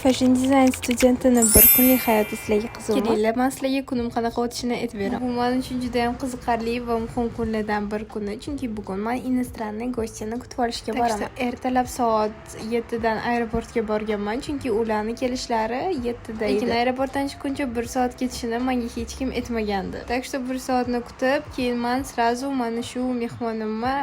Fashion design studentining bir kunlik hayoti sizlarga qiziqmi? Kelinglar, men sizlarga kunim qanaqa o'tishini aytib beraman. Bu men uchun juda ham qiziqarli va muhim kunlardan bir kuni, chunki bugun men иностранный go'shtini kutib olishga boraman. Ertalab soat 7 dan aeroportga borganman, chunki ularning kelishlari 7 da edi. Lekin aeroportdan chiqquncha 1 soat ketishini menga hech kim aytmagandi. Так что 1 soatni kutib, keyin men sразу mana shu mehmonimni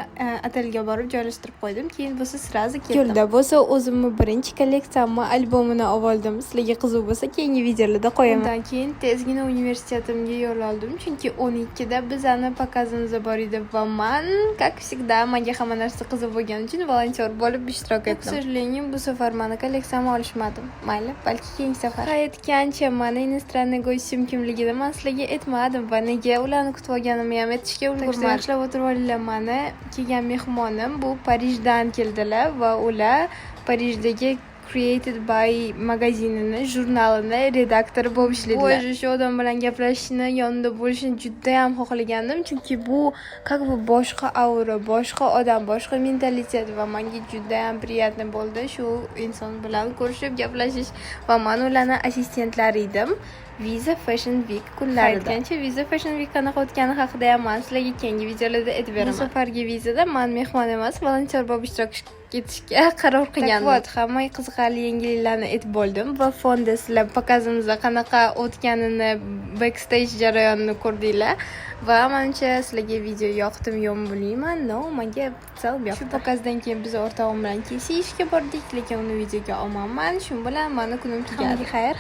otelga borib joylashtirib qo'ydim. Keyin bo'lsa sразу ketdim. Yo'lda bo'lsa o'zimni birinchi kolleksiyamni albomini oldim. Sizlarga qiziq bo'lsa keyingi videolarda qo'yaman. Undan keyin tezgina universitetimga yo'l oldim, chunki 12 da bizani pokazimiz bor edi va men, как всегда, menga hamma narsa qiziq bo'lgani uchun volontyor bo'lib ishtirok etdim. К сожалению, bu safar meni kolleksiyamni olishmadim. Mayli, balki keyingi safar. Aytgancha, meni иностранный go'shtim kimligini men sizlarga aytmadim va nega ularni kutib olganimni ham aytishga ulgurmadim. Yaxshilab o'tirib olinglar, meni kelgan mehmonim bu Parijdan keldilar va ular Parijdagi Created by magazinini, jurnalini redaktori bo'lib ishlaydilar. O'zi shu odam bilan gaplashishni, yonida bo'lishni juda ham xohlagandim, chunki bu как бы boshqa aura, boshqa odam, boshqa mentalitet va menga juda ham приятно bo'ldi shu inson bilan ko'rishib, gaplashish va men ularning assistentlari edim. Visa Fashion Week kunlarida. Aytgancha Visa Fashion Week qanaqa o'tgani haqida ham men sizlarga keyingi videolarda aytib beraman. Bu safargi vizada men mehmon emas, volontyor bo'lib ishtirok etishga qaror qilgandim. Tak hamma qiziqarli yangiliklarni aytib bo'ldim va fonda sizlar pokazimizda qanaqa o'tganini, backstage jarayonini ko'rdinglar. Va menimcha sizlarga video yoqdimi yo'qmi bilmayman, no, menga sal yoqdi. Shu pokazdan keyin biz o'rtog'im bilan kiyishga bordik, lekin uni videoga olmaman. Shu bilan meni kunim tugadi. Xayr.